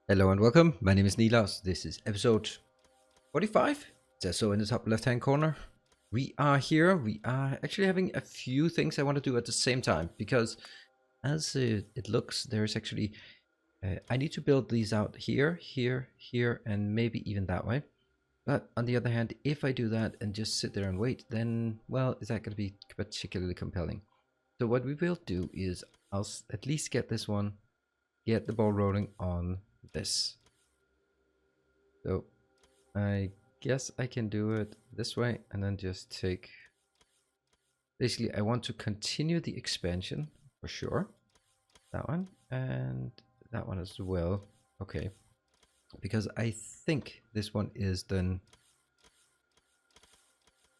Hello and welcome. My name is Nilaus. This is episode 45. It says so in the top left hand corner. We are here. We are actually having a few things I want to do at the same time because as it looks, there's actually I need to build these out here, here, here, and maybe even that way. But on the other hand, if I do that and just sit there and wait, then, well, is that going to be particularly compelling? So what we will do is I'll at least get this one, get the ball rolling on this. So I guess I can do it this way and then just take, basically I want to continue the expansion for sure. That one and that one as well. Okay. Because I think this one is then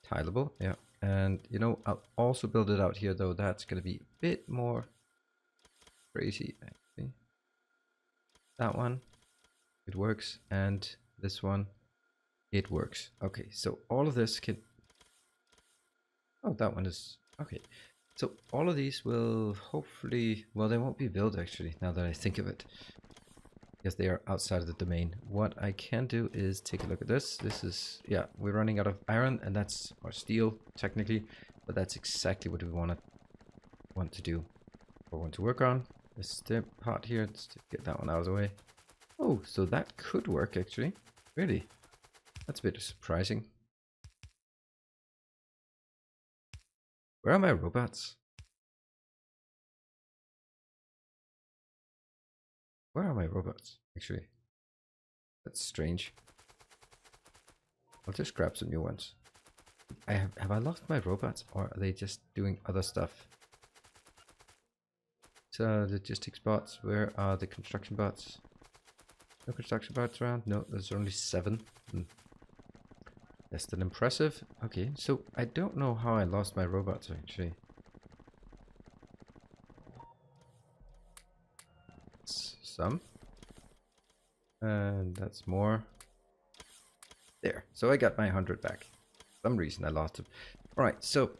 tileable. Yeah. And you know, I'll also build it out here though. That's going to be a bit more crazy actually. That one, it works. And this one, it works. Okay, so all of this can... Oh, that one is... Okay, so all of these will hopefully... Well, they won't be built actually, now that I think of it. Because they are outside of the domain. What I can do is take a look at this. This is... Yeah, we're running out of iron, and that's... Or steel, technically. But that's exactly what we want to do. Or want to work on. This part here, let's get that one out of the way. Oh, so that could work actually. Really? That's a bit surprising. Where are my robots? Where are my robots, actually? That's strange. I'll just grab some new ones. Have I lost my robots, or are they just doing other stuff? So, logistics bots, where are the construction bots? No construction bots around? No, there's only 7. Less than impressive. Okay, so I don't know how I lost my robots, actually. That's some. And that's more. There. So I got my 100 back. For some reason I lost it. Alright, so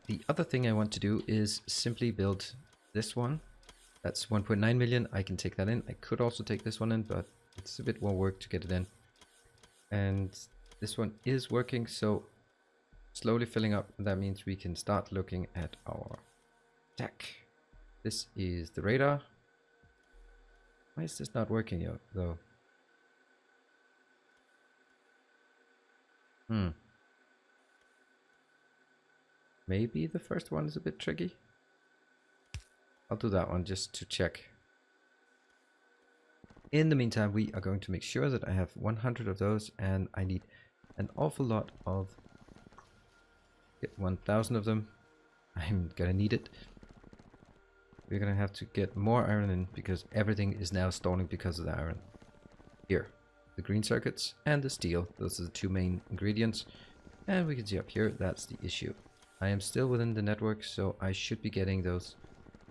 the other thing I want to do is simply build this one. That's 1.9 million. I can take that in. I could also take this one in, but it's a bit more work to get it in. And this one is working, so slowly filling up. That means we can start looking at our tech. This is the radar. Why is this not working yet, though? Maybe the first one is a bit tricky. I'll do that one just to check. In the meantime, we are going to make sure that I have 100 of those, and I need an awful lot of... Get 1,000 of them. I'm gonna need it. We're gonna have to get more iron in because everything is now stalling because of the iron. Here, the green circuits and the steel. Those are the 2 main ingredients. And we can see up here, that's the issue. I am still within the network, so I should be getting those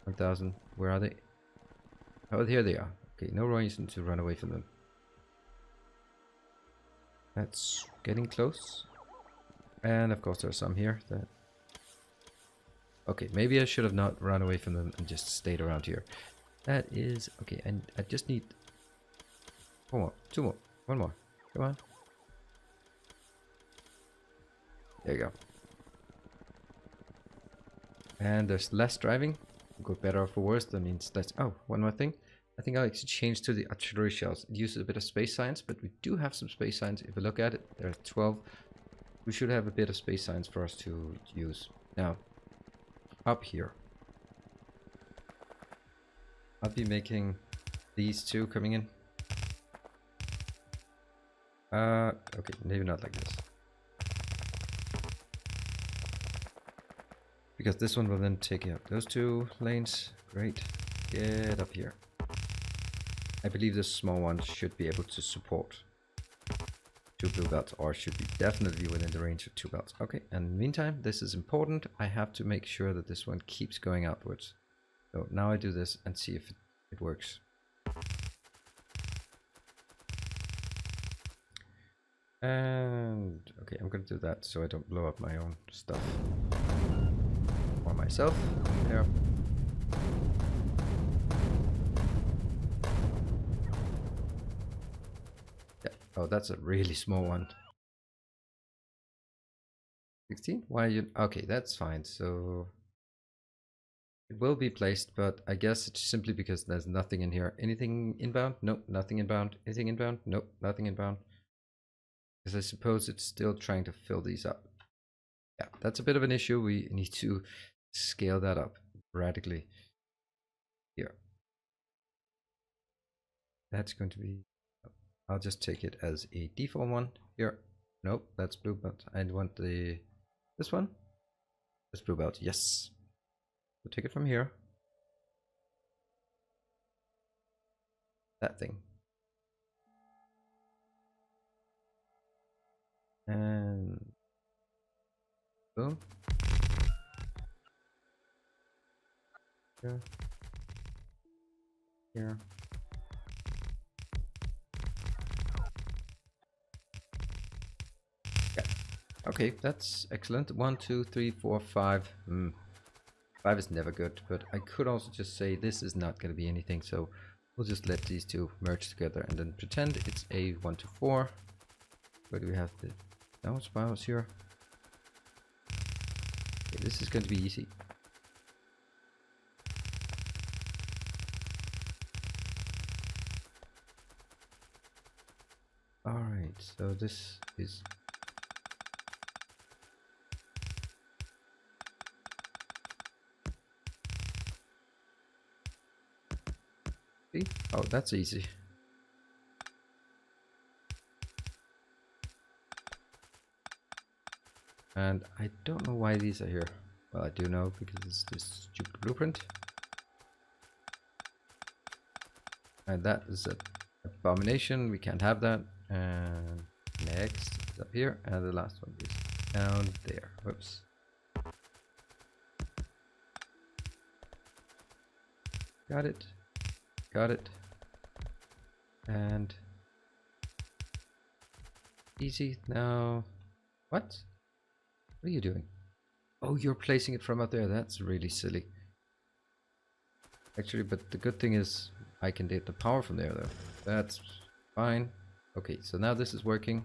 1,000. Where are they? Oh, here they are. Okay, no reason to run away from them. That's getting close. And of course there's some here that... Okay, maybe I should have not run away from them and just stayed around here. That is... Okay, and I just need... 4 more, 2 more, 1 more. Come on. There you go. And there's less driving. Go better or for worse, that means less... Oh, one more thing. I think I'll actually change to the artillery shells. It uses a bit of space science, but we do have some space science. If we look at it, there are 12. We should have a bit of space science for us to use. Now, up here, I'll be making these 2 coming in. Okay, maybe not like this. Because this one will then take out those 2 lanes. Great. Get up here. I believe this small one should be able to support 2 blue belts, or should be definitely within the range of 2 belts. Okay, and in the meantime, this is important. I have to make sure that this one keeps going outwards. So now I do this and see if it works. And okay, I'm gonna do that so I don't blow up my own stuff. Or myself. There. Oh, that's a really small one. 16? Why are you... Okay, that's fine. So it will be placed, but I guess it's simply because there's nothing in here. Anything inbound? Nope, nothing inbound. Anything inbound? Nope, nothing inbound. Because I suppose it's still trying to fill these up. Yeah, that's a bit of an issue. We need to scale that up radically. Here. That's going to be... I'll just take it as a default one. Here. Nope, that's blue belt. I want the... This one? This blue belt, yes. We'll take it from here. That thing. And... Boom. Here. Here. Yeah. Okay, that's excellent. 1, 2, 3, 4, 5. 5 is never good, but I could also just say this is not going to be anything, so we'll just let these two merge together and then pretend it's a 1 to 4. Where do we have the spirals here? Okay, this is going to be easy. Alright, so this is... See? Oh, that's easy. And I don't know why these are here. Well, I do know because it's this stupid blueprint. And that is an abomination. We can't have that. And next is up here. And the last one is down there. Whoops. Got it. Got it. And easy. Now, what? What are you doing? Oh, you're placing it from up there. That's really silly. Actually, but the good thing is I can get the power from there though. That's fine. Okay, so now this is working.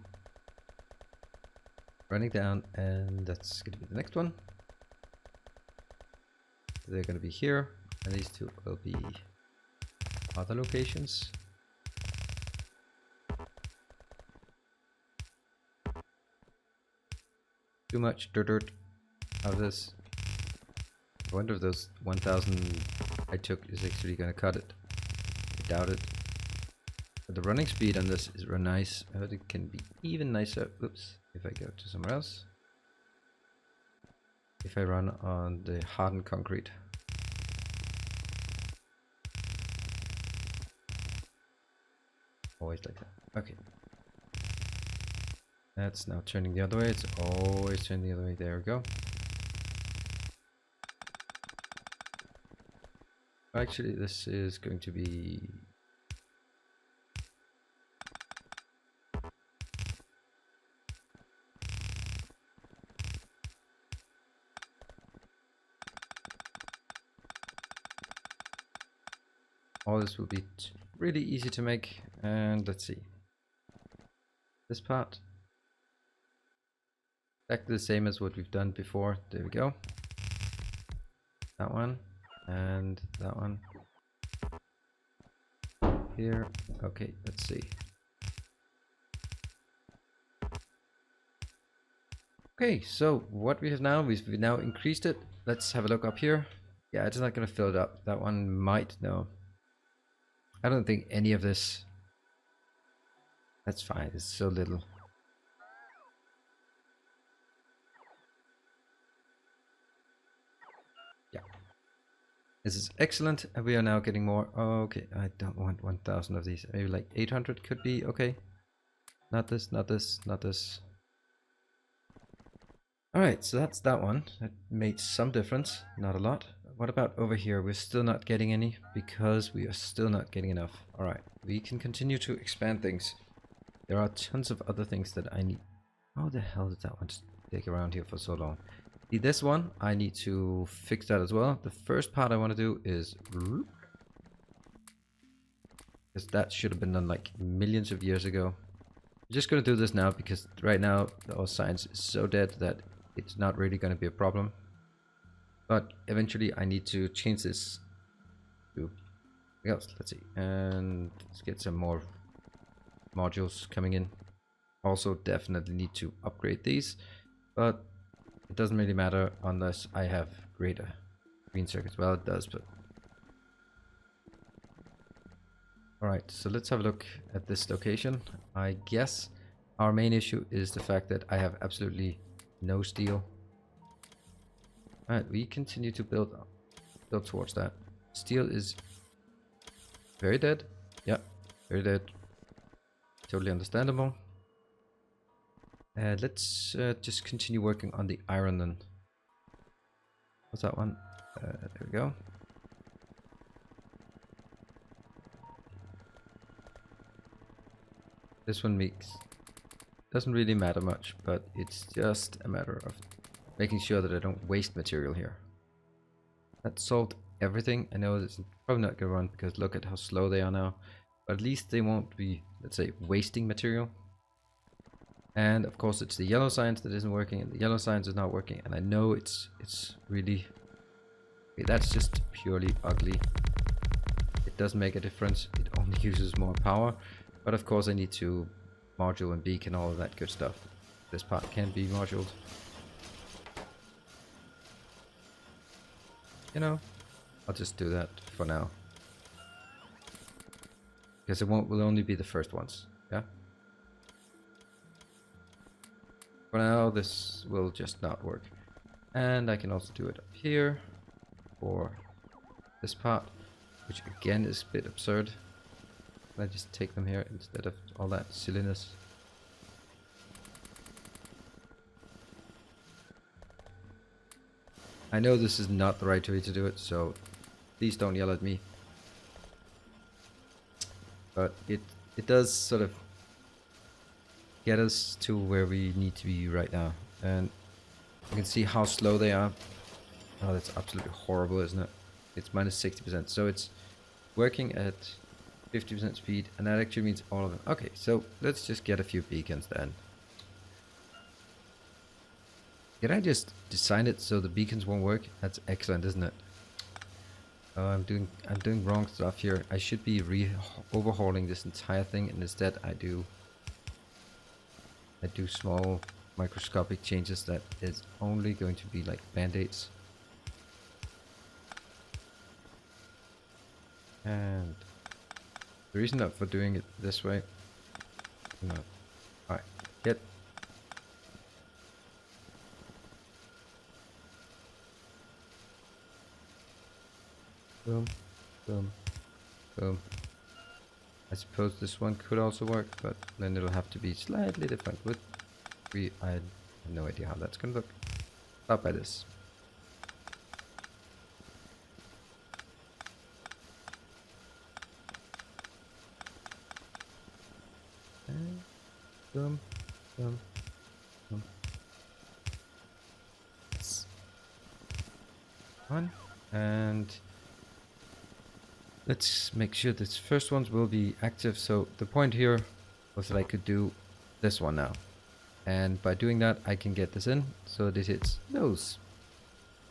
Running down, and that's going to be the next one. They're going to be here, and these two will be other locations. Too much dirt of this. I wonder if those 1000 I took is actually going to cut it. I doubt it. But the running speed on this is real nice. But it can be even nicer. Oops. If I go to somewhere else. If I run on the hardened concrete. Always like that. Okay. That's now turning the other way. It's always turning the other way. There we go. Actually, this is going to be... All this will be really easy to make. And let's see. This part. Exactly the same as what we've done before. There we go. That one. And that one. Here. Okay, let's see. Okay, so what we have now, we've now increased it. Let's have a look up here. Yeah, it's not going to fill it up. That one might, no. I don't think any of this... That's fine, it's so little. Yeah. This is excellent, and we are now getting more. Oh, okay, I don't want 1000 of these. Maybe like 800 could be okay. Not this, not this, not this. Alright, so that's that one. That made some difference, not a lot. What about over here? We're still not getting any because we are still not getting enough. Alright, we can continue to expand things. There are tons of other things that I need. How the hell did that one just take around here for so long? See, this one, I need to fix that as well. The first part I want to do is... Because that should have been done like millions of years ago. I'm just gonna do this now because right now our science is so dead that it's not really gonna be a problem. But eventually I need to change this to something else. Let's see. And let's get some more modules coming in. Also definitely need to upgrade these, but it doesn't really matter unless I have greater green circuits. Well, it does, but alright, so let's have a look at this location. I guess our main issue is the fact that I have absolutely no steel. Alright, we continue to build towards that. Steel is very dead. Yeah, very dead. Totally understandable. Let's just continue working on the iron then. What's that one? There we go. This one doesn't really matter much, but it's just a matter of making sure that I don't waste material here. That solved everything. I know it's probably not gonna run because look at how slow they are now, but at least they won't be, let's say, wasting material. And of course it's the yellow science that isn't working, and the yellow science is not working, and I know it's really okay, that's just purely ugly. It doesn't make a difference, it only uses more power. But of course I need to module and beacon all of that good stuff. This part can be moduled. You know, I'll just do that for now. Because will only be the first ones, yeah? For now, this will just not work. And I can also do it up here for this part, which again is a bit absurd. I just take them here instead of all that silliness. I know this is not the right way to do it, so please don't yell at me. But it does sort of get us to where we need to be right now. And you can see how slow they are. Oh, that's absolutely horrible, isn't it? It's minus 60%. So it's working at 50% speed, and that actually means all of them. Okay, so let's just get a few beacons then. Can I just design it so the beacons won't work? That's excellent, isn't it? Oh, I'm doing wrong stuff here. I should be overhauling this entire thing, and instead I do small microscopic changes that is only going to be like band-aids. And the reason for doing it this way, no. Alright, get. Boom, boom, boom. I suppose this one could also work, but then it'll have to be slightly different. I have no idea how that's gonna look. Start by this. And boom, boom, boom. Yes. One, and let's make sure this first ones will be active. So the point here was that I could do this one now. And by doing that, I can get this in. So this hits those.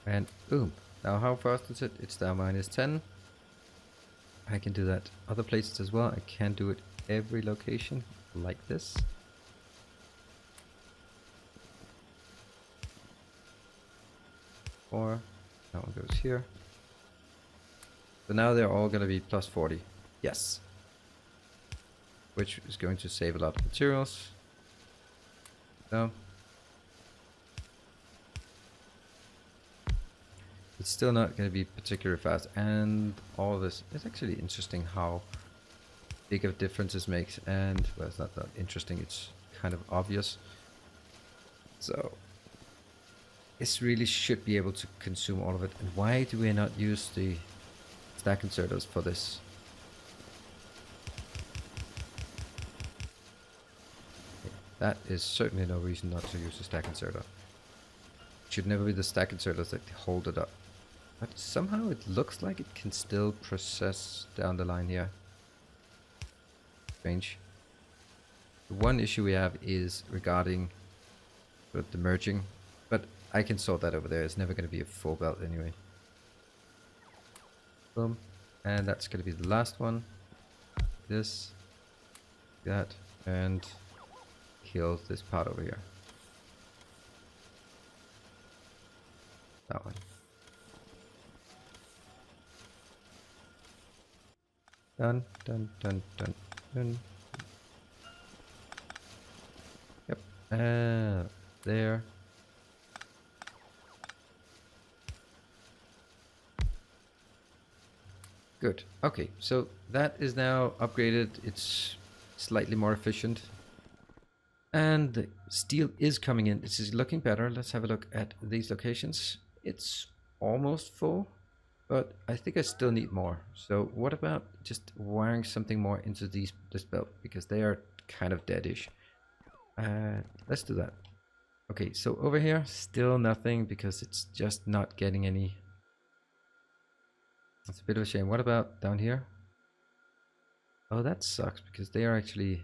And boom. Now how fast is it? It's now minus 10. I can do that other places as well. I can do it every location like this. Or that one goes here. So now they're all going to be plus 40. Yes. Which is going to save a lot of materials. So it's still not going to be particularly fast. And all of this is actually interesting how big of a difference this makes. And well, it's not that interesting. It's kind of obvious. So this really should be able to consume all of it. And why do we not use the stack inserters for this? Okay, that is certainly no reason not to use a stack inserter. It should never be the stack inserters that hold it up. But somehow it looks like it can still process down the line here. Strange. The one issue we have is regarding the merging, but I can sort that over there. It's never going to be a full belt anyway. Boom. And that's going to be the last one. This, that, and kill this part over here. That one. Done, done, done, done, done. Yep. There. Good. Okay, so that is now upgraded. It's slightly more efficient. And the steel is coming in. This is looking better. Let's have a look at these locations. It's almost full, but I think I still need more. So what about just wiring something more into this belt, because they are kind of deadish. Let's do that. Okay, so over here, still nothing because it's just not getting any. That's a bit of a shame. What about down here? Oh, that sucks because they are actually...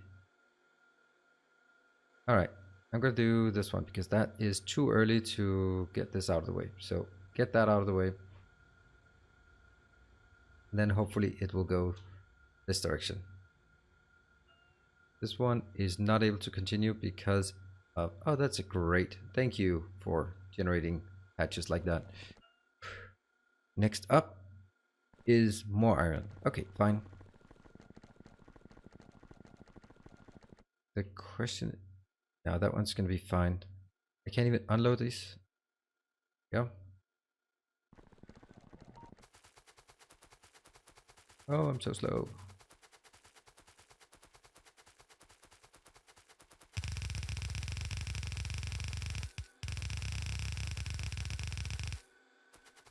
Alright, I'm gonna do this one because that is too early to get this out of the way. So get that out of the way. And then hopefully it will go this direction. This one is not able to continue because of... Oh, that's a great. Thank you for generating patches like that. Next up is more iron. Okay, fine. The question... Now that one's gonna be fine. I can't even unload these. Go. Oh, I'm so slow.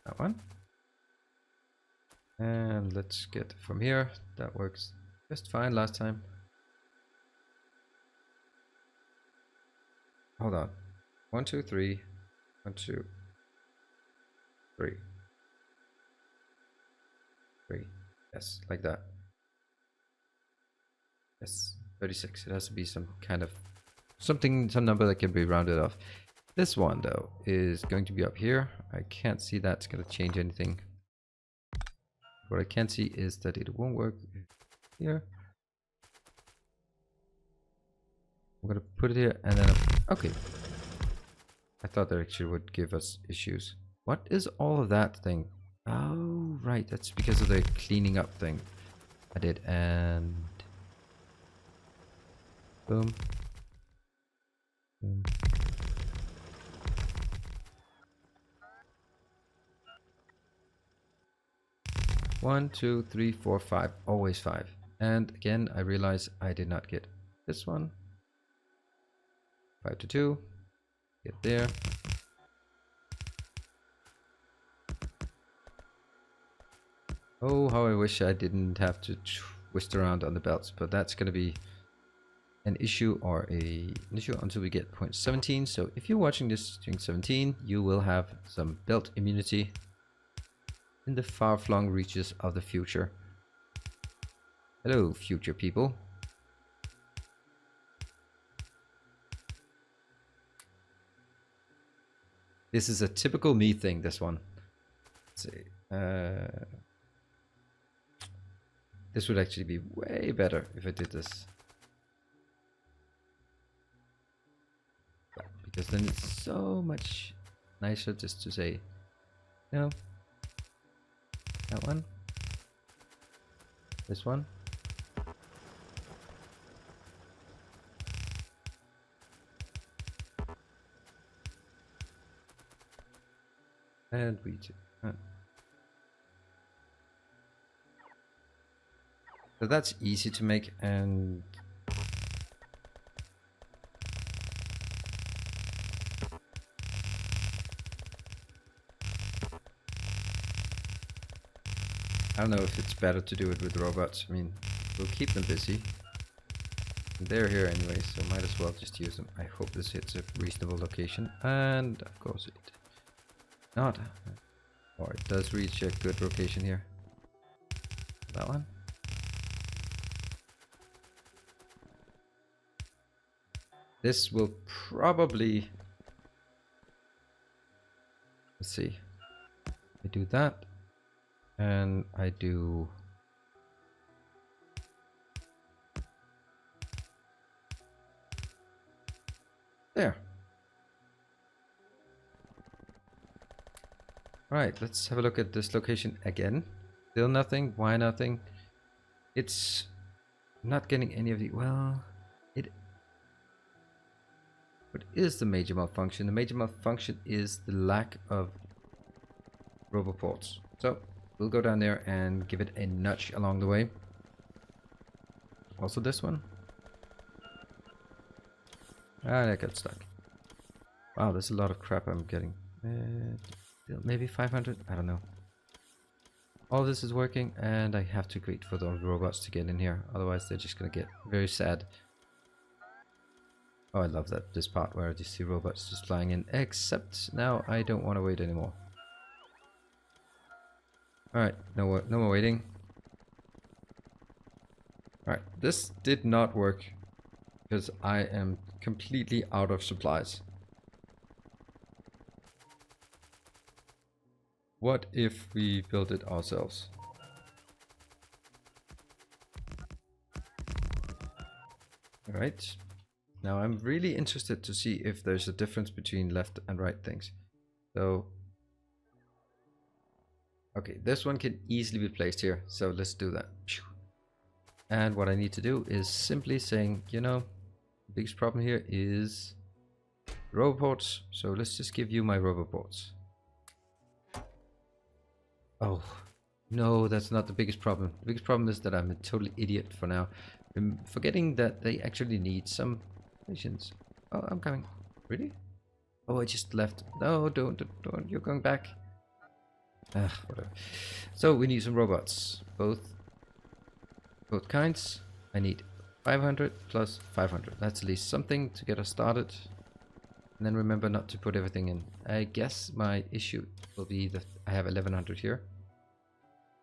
That one. And let's get from here. That works just fine last time. Hold on. 1, 2, 3. 1, 2, 3. 3. Yes, like that. Yes, 36. It has to be some kind of some number that can be rounded off. This one though is going to be up here. I can't see that's going to change anything. What I can see is that it won't work here. I'm going to put it here and then... Okay. I thought that actually would give us issues. What is all of that thing? Oh, right. That's because of the cleaning up thing I did. And... Boom. Boom. One, 2, 3, 4, 5. Always 5. And again, I realize I did not get this one. 5 to 2. Get there. Oh, how I wish I didn't have to twist around on the belts, but that's going to be an issue an issue until we get point 17. So if you're watching this during 17, you will have some belt immunity in the far-flung reaches of the future. Hello, future people. This is a typical me thing, this one. Let's see. This would actually be way better if I did this. Because then it's so much nicer just to say, no. That one. This one. And we do. So that's easy to make, and I don't know if it's better to do it with robots. I mean, we'll keep them busy. They're here anyway, so might as well just use them. I hope this hits a reasonable location, and of course it not. Or it does reach a good location here. That one. This will probably... Let's see. I do that. And I do... There. Alright, let's have a look at this location again. Still nothing. Why nothing? It's not getting any of the... Well, it... What is the major malfunction? The major malfunction is the lack of roboports. So, we'll go down there and give it a nudge along the way. Also this one. Ah, that got stuck. Wow, there's a lot of crap I'm getting. Maybe 500? I don't know. All this is working, and I have to wait for the robots to get in here. Otherwise, they're just gonna get very sad. Oh, I love that this part where I just see robots just flying in. Except now I don't want to wait anymore. Alright, no more waiting. Alright, this did not work because I am completely out of supplies. What if we build it ourselves? Alright. Now I'm really interested to see if there's a difference between left and right things. So... Okay, this one can easily be placed here. So let's do that. And what I need to do is simply saying, you know, the biggest problem here is roboports. So let's just give you my roboports. Oh, no, that's not the biggest problem. The biggest problem is that I'm a total idiot for now. I'm forgetting that they actually need some patience. Oh, I'm coming. Really? Oh, I just left. No, don't. You're going back. Whatever. So we need some robots. Both kinds. I need 500 plus 500. That's at least something to get us started. And then remember not to put everything in. I guess my issue will be that I have 1100 here.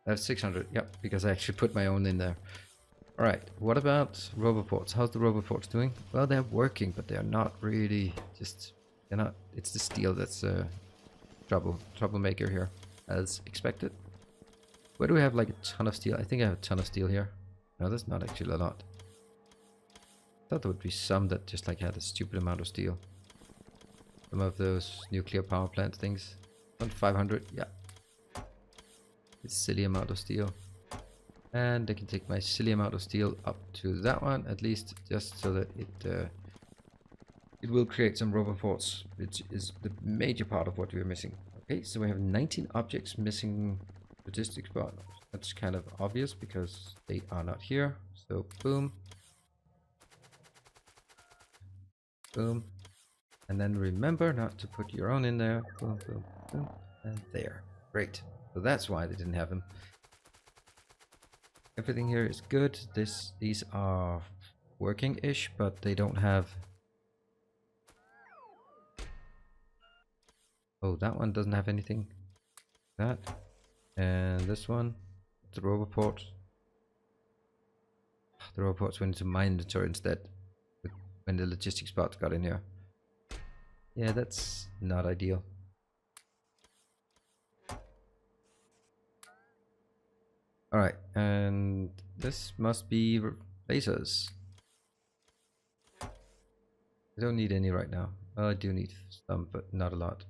I have 600, yep, because I actually put my own in there. Alright, what about roboports? How's the roboports doing? Well, they're working, but they're not really just... They're not... It's the steel that's a troublemaker here, as expected. Where do we have like a ton of steel? I think I have a ton of steel here. No, that's not actually a lot. I thought there would be some that just like had a stupid amount of steel. Some of those nuclear power plant things. 500, yeah. It's silly amount of steel. And I can take my silly amount of steel up to that one, at least, just so that it will create some roboports, which is the major part of what we're missing. Okay, so we have 19 objects missing logistics part. That's kind of obvious because they are not here. So boom. Boom. And then remember not to put your own in there. Boom, boom, boom. And there. Great. So that's why they didn't have them. Everything here is good. These are working-ish, but they don't have... Oh, that one doesn't have anything. That. And this one. The roboport. The roboports went into my inventory instead. When the logistics part got in here. Yeah, that's not ideal. Alright, and this must be lasers. I don't need any right now. Well, I do need some, but not a lot.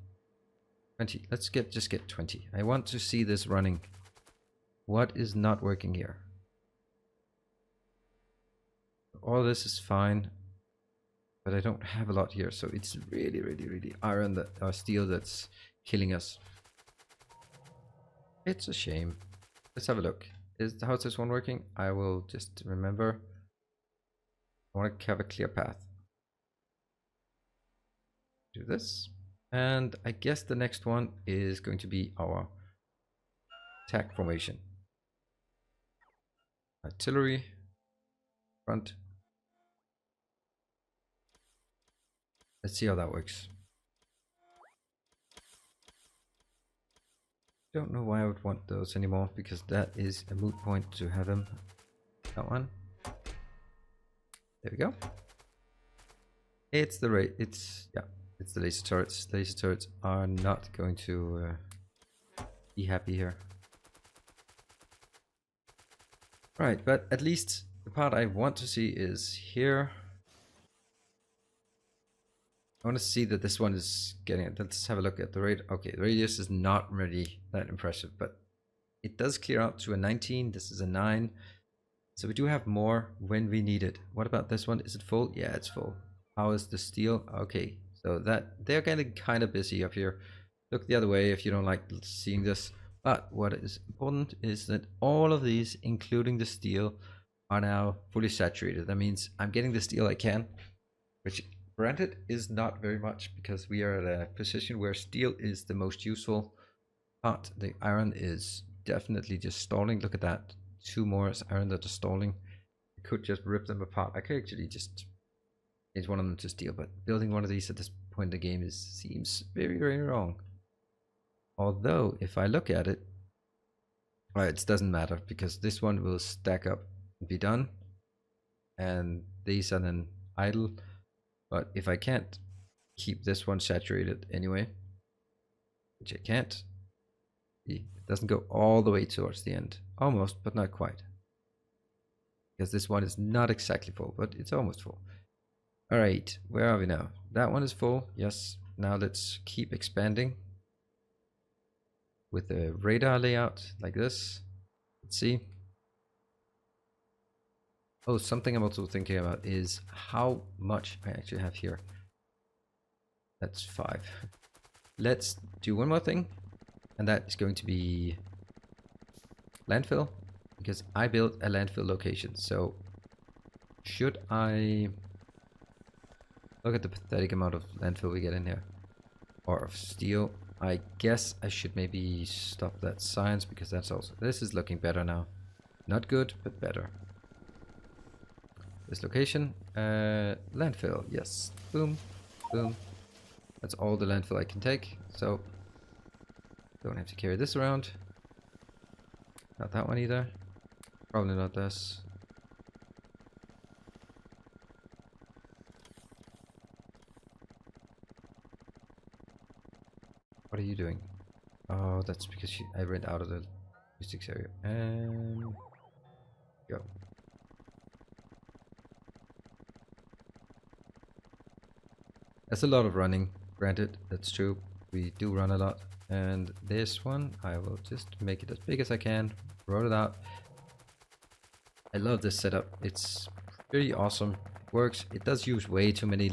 20. Let's just get 20. I want to see this running. What is not working here? All this is fine, but I don't have a lot here, so it's really iron that or steel that's killing us. It's a shame. Let's have a look. How's this one working? I will just remember. I want to have a clear path. Do this. And I guess the next one is going to be our attack formation. Artillery. Front. Let's see how that works. Don't know why I would want those anymore, because that is a moot point to have them. That one. There we go. It's the rate. It's yeah. It's the laser turrets. Laser turrets are not going to be happy here. Right, but at least the part I want to see is here. I want to see that this one is getting it. Let's have a look at the rate. Okay, the radius is not really that impressive, but it does clear out to a 19. This is a 9. So we do have more when we need it. What about this one? Is it full? Yeah, it's full. How is the steel? Okay, so that they're getting kind of busy up here. Look the other way if you don't like seeing this. But what is important is that all of these, including the steel, are now fully saturated. That means I'm getting the steel I can, which granted is not very much because we are at a position where steel is the most useful part. The iron is definitely just stalling. Look at that. 2 more iron that are stalling. I could just rip them apart. I could actually just change one of them to steel, but building one of these at this point in the game seems very, very wrong. Although, if I look at it, well, it doesn't matter because this one will stack up and be done. And these are then idle. But if I can't keep this one saturated anyway, which I can't, it doesn't go all the way towards the end. Almost, but not quite. Because this one is not exactly full, but it's almost full. Alright, where are we now? That one is full, yes. Now let's keep expanding with a radar layout like this. Let's see. Oh, something I'm also thinking about is how much I actually have here. That's 5. Let's do one more thing, and that is going to be landfill, because I built a landfill location. So should I look at the pathetic amount of landfill we get in here, or of steel? I guess I should maybe stop that science, because that's also, this is looking better now. Not good, but better. This location, landfill, yes. Boom, boom. That's all the landfill I can take, so don't have to carry this around. Not that one either. Probably not this. What are you doing? Oh, that's because I ran out of the logistics area. And go. That's a lot of running. Granted, that's true. We do run a lot. And this one, I will just make it as big as I can. Roll it out. I love this setup. It's pretty awesome. It works. It does use way too many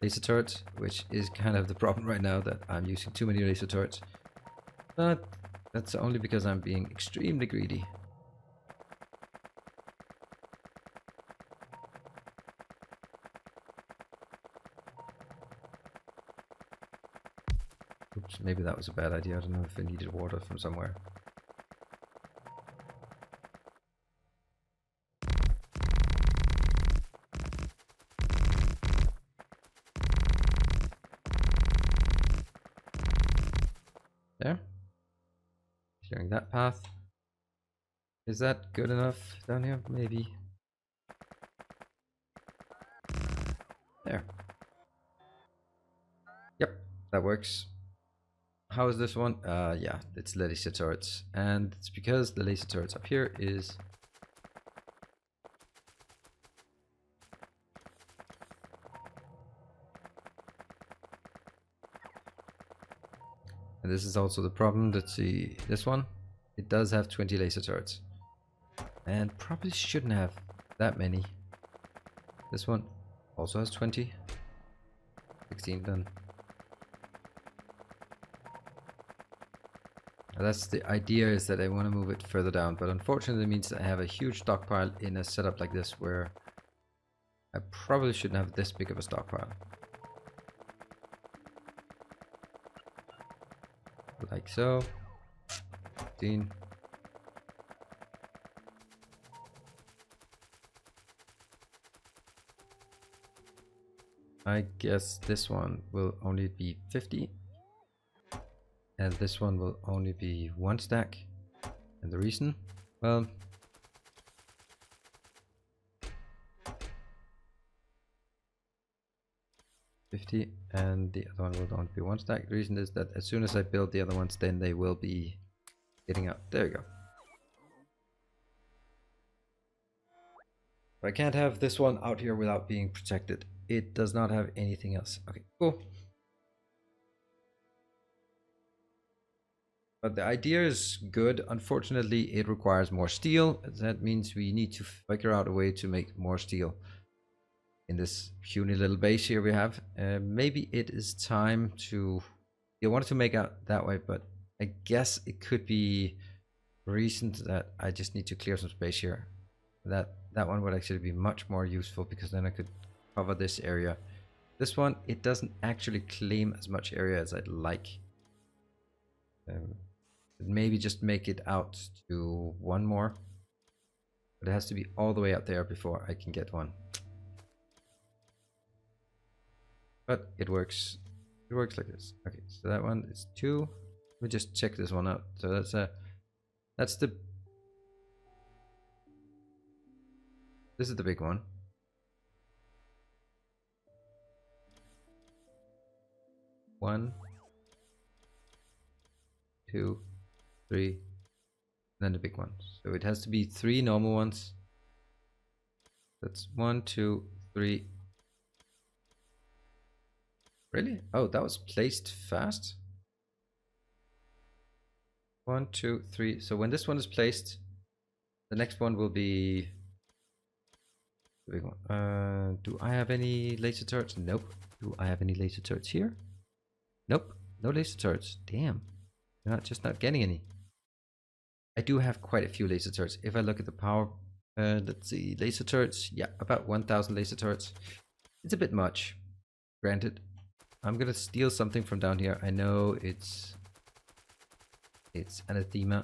laser turrets, which is kind of the problem right now, that I'm using too many laser turrets. But that's only because I'm being extremely greedy. Oops, maybe that was a bad idea. I don't know if I needed water from somewhere. There. Clearing that path. Is that good enough down here? Maybe. There. Yep, that works. How is this one? Yeah, it's laser turrets. And it's because the laser turrets up here is... And this is also the problem. Let's see, this one. It does have 20 laser turrets. And probably shouldn't have that many. This one also has 20. 16 then. That's the idea, is that I want to move it further down, but unfortunately it means that I have a huge stockpile in a setup like this, where I probably shouldn't have this big of a stockpile. Like so. 15. I guess this one will only be 50. And this one will only be 1 stack. And the reason? Well, 50, and the other one will only be 1 stack. The reason is that as soon as I build the other ones, then they will be getting up. There we go. But I can't have this one out here without being protected. It does not have anything else. Okay, cool. But the idea is good. Unfortunately, it requires more steel. That means we need to figure out a way to make more steel in this puny little base here we have. Maybe it is time to... I wanted to make out that way, but I guess it could be reasoned that I just need to clear some space here. That one would actually be much more useful, because then I could cover this area. This one, it doesn't actually claim as much area as I'd like. Maybe just make it out to one more. But it has to be all the way out there before I can get one. But it works. It works like this. Okay, so that one is 2. Let me just check this one out. So that's the... This is the big one. 1, 2, 3, and then the big one. So it has to be 3 normal ones. That's 1, 2, 3. Really? Oh, that was placed fast. 1, 2, 3. So when this one is placed, the next one will be the big one. Do I have any laser turrets? Nope. Do I have any laser turrets here? Nope. No laser turrets. Damn. You're just not getting any. I do have quite a few laser turrets. If I look at the power, let's see, laser turrets. Yeah, about 1,000 laser turrets. It's a bit much, granted. I'm gonna steal something from down here. I know it's anathema.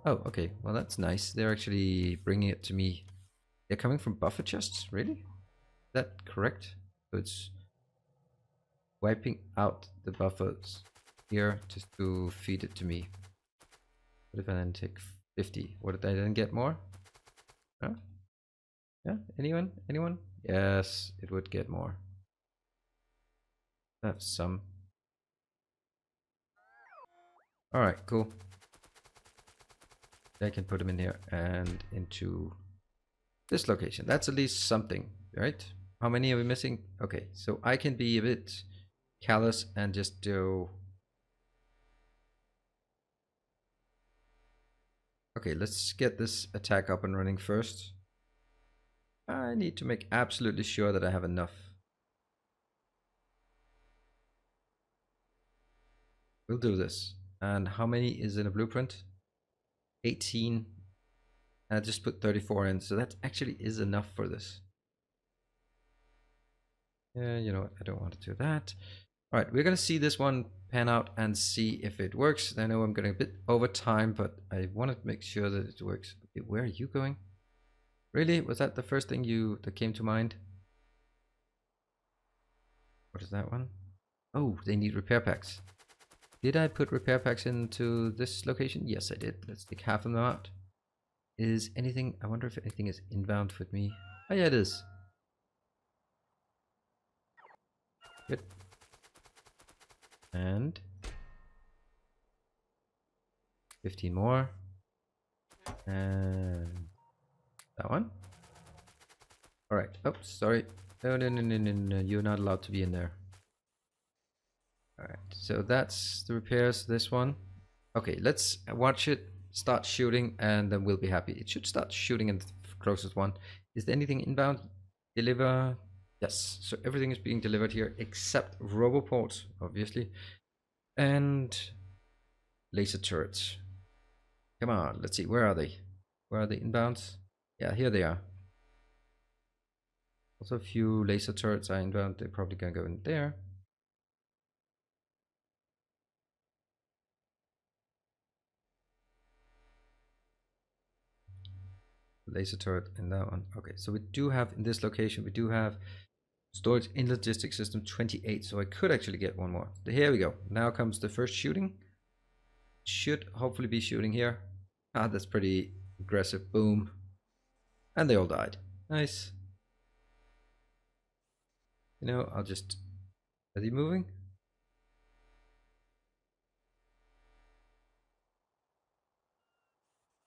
Oh, okay. Well, that's nice. They're actually bringing it to me. They're coming from buffer chests, really? Is that correct? So it's wiping out the buffers here just to feed it to me. What if I then take 50? What did I then get more? Huh? Yeah, anyone? Anyone? Yes, it would get more. I have some. Alright, cool. I can put them in here and into this location. That's at least something, right? How many are we missing? Okay, so I can be a bit callous and just do... Okay, let's get this attack up and running first. I need to make absolutely sure that I have enough. We'll do this. And how many is in a blueprint? 18. And I just put 34 in, so that actually is enough for this. Yeah, you know what? I don't want to do that. All right, we're going to see this one pan out and see if it works. I know I'm going a bit over time, but I want to make sure that it works. Okay, where are you going? Really? Was that the first thing that came to mind? What is that one? Oh, they need repair packs. Did I put repair packs into this location? Yes, I did. Let's take half of them out. Is anything... I wonder if anything is inbound with me. Oh, yeah, it is. Good. And 15 more. And that one. All right. Oh, sorry. No, no, no, no, no, no. You're not allowed to be in there. All right. So that's the repairs. This one. Okay. Let's watch it start shooting, and then we'll be happy. It should start shooting in the closest one. Is there anything inbound? Deliver. Yes. So everything is being delivered here except roboports, obviously, and laser turrets. Come on. Let's see. Where are they? Where are the inbounds? Yeah, here they are. Also, a few laser turrets are inbound. They're probably gonna go in there. Laser turret in that one. Okay, so we do have in this location, we do have storage in logistics system 28. So I could actually get one more. Here we go. Now comes the first shooting. Should hopefully be shooting here. Ah, that's pretty aggressive. Boom. And they all died. Nice. You know, I'll just Are they moving?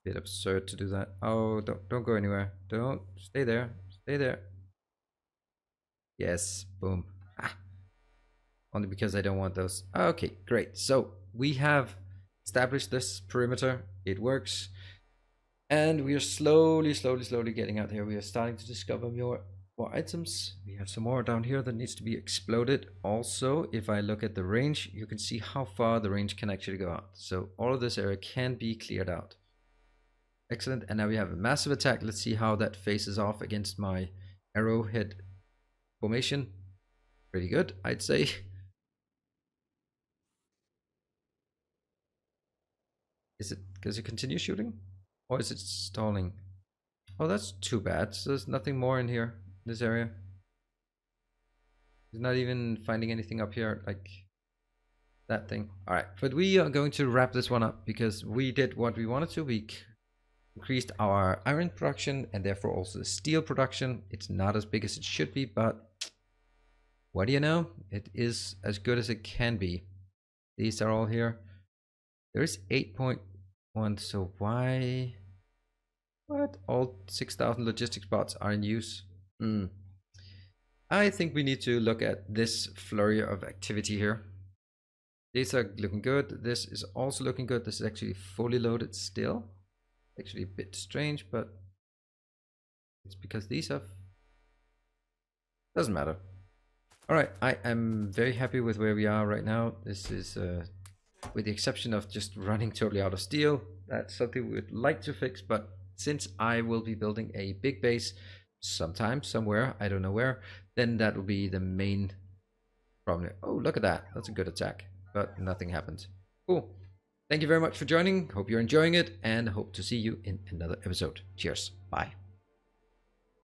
Bit absurd to do that. Oh, don't go anywhere. Don't stay there. Stay there. Yes, boom. Ah, only because I don't want those. Okay, great. So we have established this perimeter. It works. And we are slowly getting out here. We are starting to discover more items. We have some more down here that needs to be exploded. Also, if I look at the range, you can see how far the range can actually go out. So all of this area can be cleared out. Excellent. And now we have a massive attack. Let's see how that faces off against my arrowhead formation. Pretty good, I'd say. Is it because it continue shooting? Or is it stalling? Oh, that's too bad. So there's nothing more in here, this area. He's not even finding anything up here, like that thing. All right, but we are going to wrap this one up because we did what we wanted to. We increased our iron production and therefore also the steel production. It's not as big as it should be, but what do you know? It is as good as it can be. These are all here. There's 8.1, so why? What? All 6,000 logistics bots are in use. I think we need to look at this flurry of activity here. These are looking good. This is also looking good. This is actually fully loaded still. Actually a bit strange, but it's because these have... Doesn't matter. Alright, I am very happy with where we are right now. This is, with the exception of just running totally out of steel. That's something we would like to fix, but since I will be building a big base sometime, somewhere, I don't know where, then that will be the main problem. Oh, look at that. That's a good attack, but nothing happened. Cool. Thank you very much for joining. Hope you're enjoying it and hope to see you in another episode. Cheers. Bye.